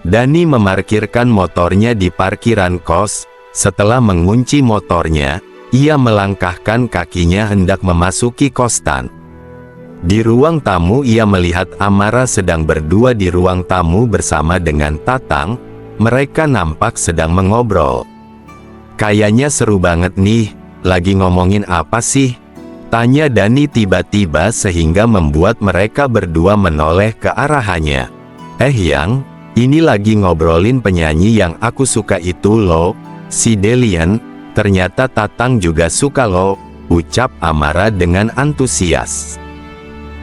Dani memarkirkan motornya di parkiran kos. Setelah mengunci motornya, ia melangkahkan kakinya hendak memasuki kosan. Di ruang tamu ia melihat Amara sedang berdua di ruang tamu bersama dengan Tatang. Mereka nampak sedang mengobrol. "Kayaknya seru banget nih, lagi ngomongin apa sih?" tanya Dani tiba-tiba sehingga membuat mereka berdua menoleh ke arahannya. Yang, ini lagi ngobrolin penyanyi yang aku suka itu loh, si Delian. Ternyata Tatang juga suka loh, ucap Amara dengan antusias.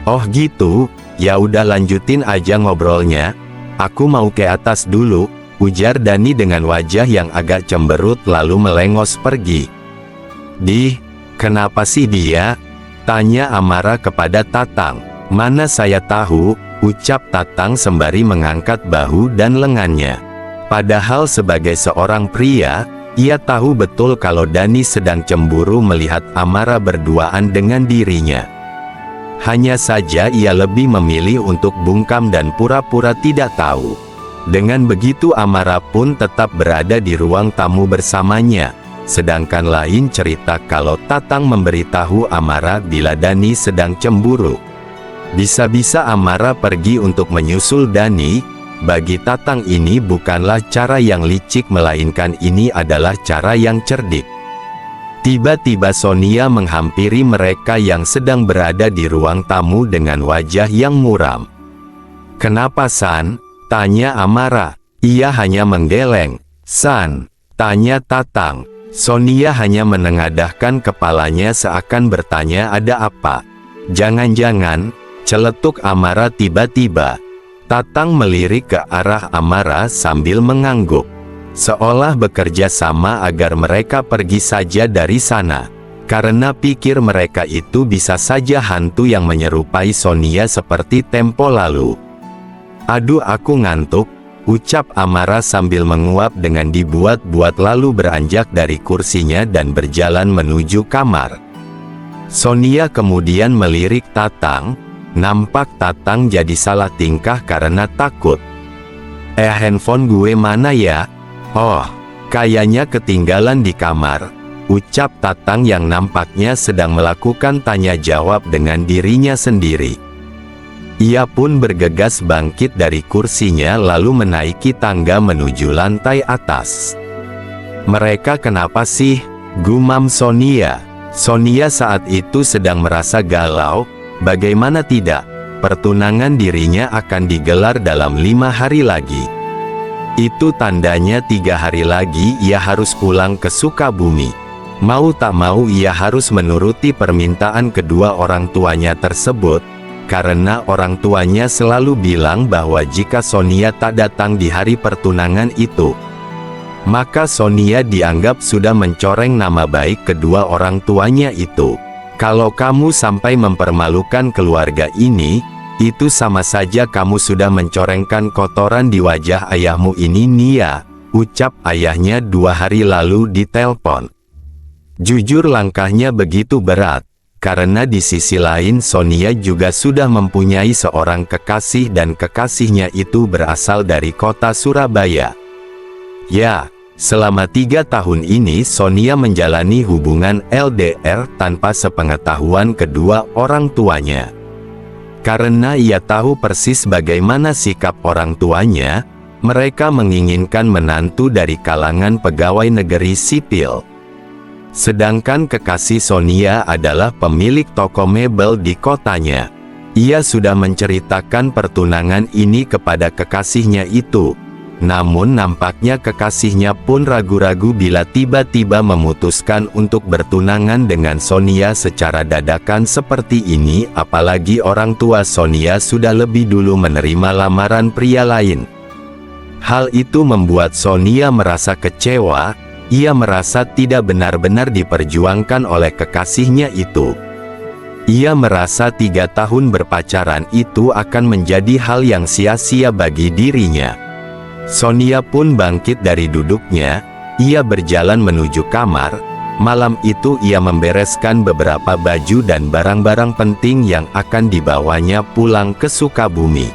"Oh gitu, ya udah lanjutin aja ngobrolnya. Aku mau ke atas dulu," ujar Dani dengan wajah yang agak cemberut lalu melengos pergi. Kenapa sih dia?" tanya Amara kepada Tatang. "Mana saya tahu," ucap Tatang sembari mengangkat bahu dan lengannya. Padahal sebagai seorang pria, ia tahu betul kalau Dani sedang cemburu melihat Amara berduaan dengan dirinya. Hanya saja ia lebih memilih untuk bungkam dan pura-pura tidak tahu. Dengan begitu Amara pun tetap berada di ruang tamu bersamanya. Sedangkan lain cerita kalau Tatang memberitahu Amara bila Dani sedang cemburu. Bisa-bisa Amara pergi untuk menyusul Dani. Bagi Tatang ini bukanlah cara yang licik, melainkan ini adalah cara yang cerdik. Tiba-tiba Sonia menghampiri mereka yang sedang berada di ruang tamu dengan wajah yang muram. "Kenapa San?" tanya Amara. Ia hanya menggeleng. "San?" tanya Tatang. Sonia hanya menengadahkan kepalanya seakan bertanya ada apa. "Jangan-jangan," celetuk Amara tiba-tiba. Tatang melirik ke arah Amara sambil mengangguk, seolah bekerja sama agar mereka pergi saja dari sana. Karena pikir mereka itu bisa saja hantu yang menyerupai Sonia seperti tempo lalu. "Aduh, aku ngantuk," ucap Amara sambil menguap dengan dibuat-buat lalu beranjak dari kursinya dan berjalan menuju kamar. Sonia kemudian melirik Tatang. Nampak Tatang jadi salah tingkah karena takut. Handphone gue mana ya?" "Oh, kayaknya ketinggalan di kamar," ucap Tatang yang nampaknya sedang melakukan tanya jawab dengan dirinya sendiri. Ia pun bergegas bangkit dari kursinya lalu menaiki tangga menuju lantai atas. "Mereka kenapa sih?" gumam Sonia. Sonia saat itu sedang merasa galau. Bagaimana tidak, pertunangan dirinya akan digelar dalam 5 hari lagi. Itu tandanya 3 hari lagi ia harus pulang ke Sukabumi. Mau tak mau ia harus menuruti permintaan kedua orang tuanya tersebut. Karena orang tuanya selalu bilang bahwa jika Sonia tak datang di hari pertunangan itu, maka Sonia dianggap sudah mencoreng nama baik kedua orang tuanya itu. "Kalau kamu sampai mempermalukan keluarga ini, itu sama saja kamu sudah mencorengkan kotoran di wajah ayahmu ini Nia," ucap ayahnya 2 hari lalu di telepon. Jujur langkahnya begitu berat, karena di sisi lain Sonia juga sudah mempunyai seorang kekasih dan kekasihnya itu berasal dari kota Surabaya. Ya, selama 3 tahun ini Sonia menjalani hubungan LDR tanpa sepengetahuan kedua orang tuanya. Karena ia tahu persis bagaimana sikap orang tuanya, mereka menginginkan menantu dari kalangan pegawai negeri sipil. Sedangkan kekasih Sonia adalah pemilik toko mebel di kotanya. Ia sudah menceritakan pertunangan ini kepada kekasihnya itu. Namun nampaknya kekasihnya pun ragu-ragu bila tiba-tiba memutuskan untuk bertunangan dengan Sonia secara dadakan seperti ini, apalagi orang tua Sonia sudah lebih dulu menerima lamaran pria lain. Hal itu membuat Sonia merasa kecewa. Ia merasa tidak benar-benar diperjuangkan oleh kekasihnya itu. Ia merasa 3 tahun berpacaran itu akan menjadi hal yang sia-sia bagi dirinya. Sonia pun bangkit dari duduknya. Ia berjalan menuju kamar. Malam itu ia membereskan beberapa baju dan barang-barang penting yang akan dibawanya pulang ke Sukabumi.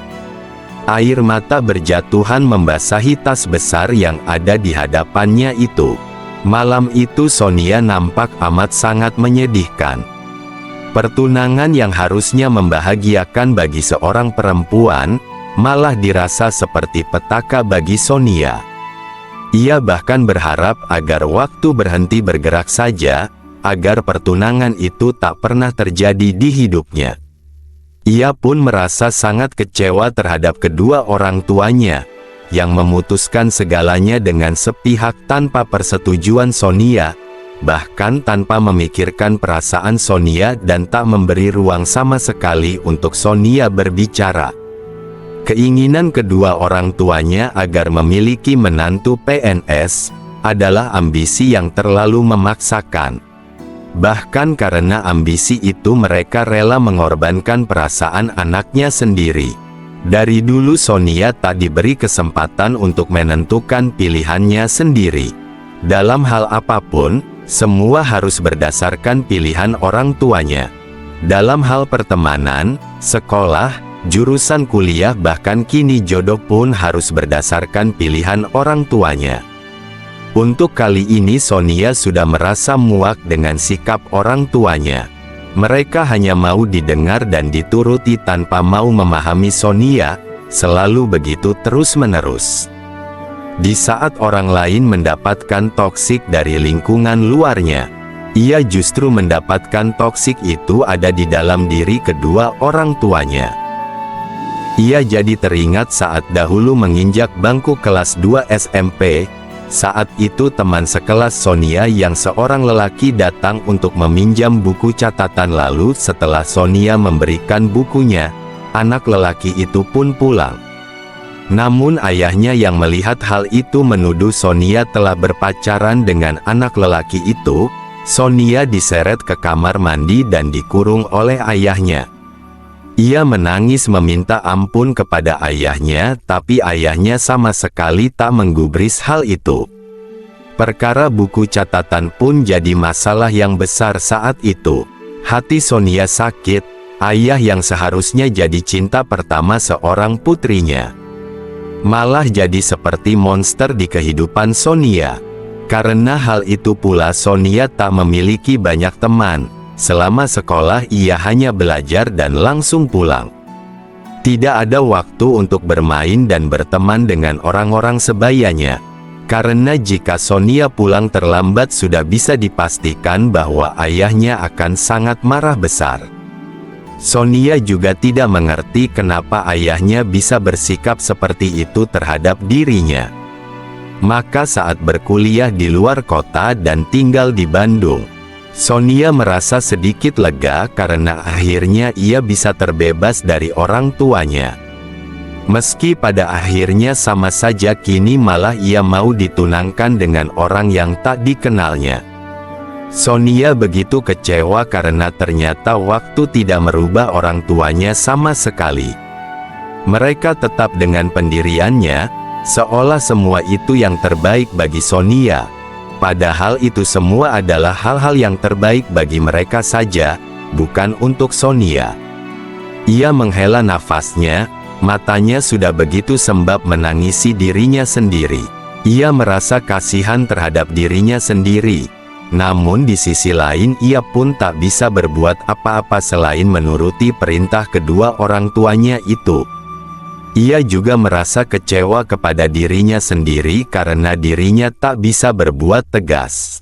Air mata berjatuhan membasahi tas besar yang ada di hadapannya itu. Malam itu Sonia nampak amat sangat menyedihkan. Pertunangan yang harusnya membahagiakan bagi seorang perempuan, malah dirasa seperti petaka bagi Sonia. Ia bahkan berharap agar waktu berhenti bergerak saja, agar pertunangan itu tak pernah terjadi di hidupnya. Ia pun merasa sangat kecewa terhadap kedua orang tuanya, yang memutuskan segalanya dengan sepihak tanpa persetujuan Sonia, bahkan tanpa memikirkan perasaan Sonia dan tak memberi ruang sama sekali untuk Sonia berbicara. Keinginan kedua orang tuanya agar memiliki menantu PNS, adalah ambisi yang terlalu memaksakan. Bahkan karena ambisi itu mereka rela mengorbankan perasaan anaknya sendiri. Dari dulu Sonia tak diberi kesempatan untuk menentukan pilihannya sendiri. Dalam hal apapun, semua harus berdasarkan pilihan orang tuanya. Dalam hal pertemanan, sekolah, jurusan kuliah bahkan kini jodoh pun harus berdasarkan pilihan orang tuanya. Untuk kali ini Sonia sudah merasa muak dengan sikap orang tuanya. Mereka hanya mau didengar dan dituruti tanpa mau memahami Sonia, selalu begitu terus-menerus. Di saat orang lain mendapatkan toksik dari lingkungan luarnya, ia justru mendapatkan toksik itu ada di dalam diri kedua orang tuanya. Ia jadi teringat saat dahulu menginjak bangku kelas 2 SMP, saat itu teman sekelas Sonia yang seorang lelaki datang untuk meminjam buku catatan, lalu setelah Sonia memberikan bukunya, anak lelaki itu pun pulang. Namun ayahnya yang melihat hal itu menuduh Sonia telah berpacaran dengan anak lelaki itu. Sonia diseret ke kamar mandi dan dikurung oleh ayahnya. Ia menangis meminta ampun kepada ayahnya, tapi ayahnya sama sekali tak menggubris hal itu. Perkara buku catatan pun jadi masalah yang besar saat itu. Hati Sonia sakit, ayah yang seharusnya jadi cinta pertama seorang putrinya, malah jadi seperti monster di kehidupan Sonia. Karena hal itu pula Sonia tak memiliki banyak teman. Selama sekolah ia hanya belajar dan langsung pulang. Tidak ada waktu untuk bermain dan berteman dengan orang-orang sebayanya. Karena jika Sonia pulang terlambat sudah bisa dipastikan bahwa ayahnya akan sangat marah besar. Sonia juga tidak mengerti kenapa ayahnya bisa bersikap seperti itu terhadap dirinya. Maka saat berkuliah di luar kota dan tinggal di Bandung, Sonia merasa sedikit lega karena akhirnya ia bisa terbebas dari orang tuanya. Meski pada akhirnya sama saja, kini malah ia mau ditunangkan dengan orang yang tak dikenalnya. Sonia begitu kecewa karena ternyata waktu tidak merubah orang tuanya sama sekali. Mereka tetap dengan pendiriannya, seolah semua itu yang terbaik bagi Sonia. Padahal itu semua adalah hal-hal yang terbaik bagi mereka saja, bukan untuk Sonia. Ia menghela nafasnya, matanya sudah begitu sembab menangisi dirinya sendiri. Ia merasa kasihan terhadap dirinya sendiri. Namun di sisi lain ia pun tak bisa berbuat apa-apa selain menuruti perintah kedua orang tuanya itu. Ia juga merasa kecewa kepada dirinya sendiri karena dirinya tak bisa berbuat tegas.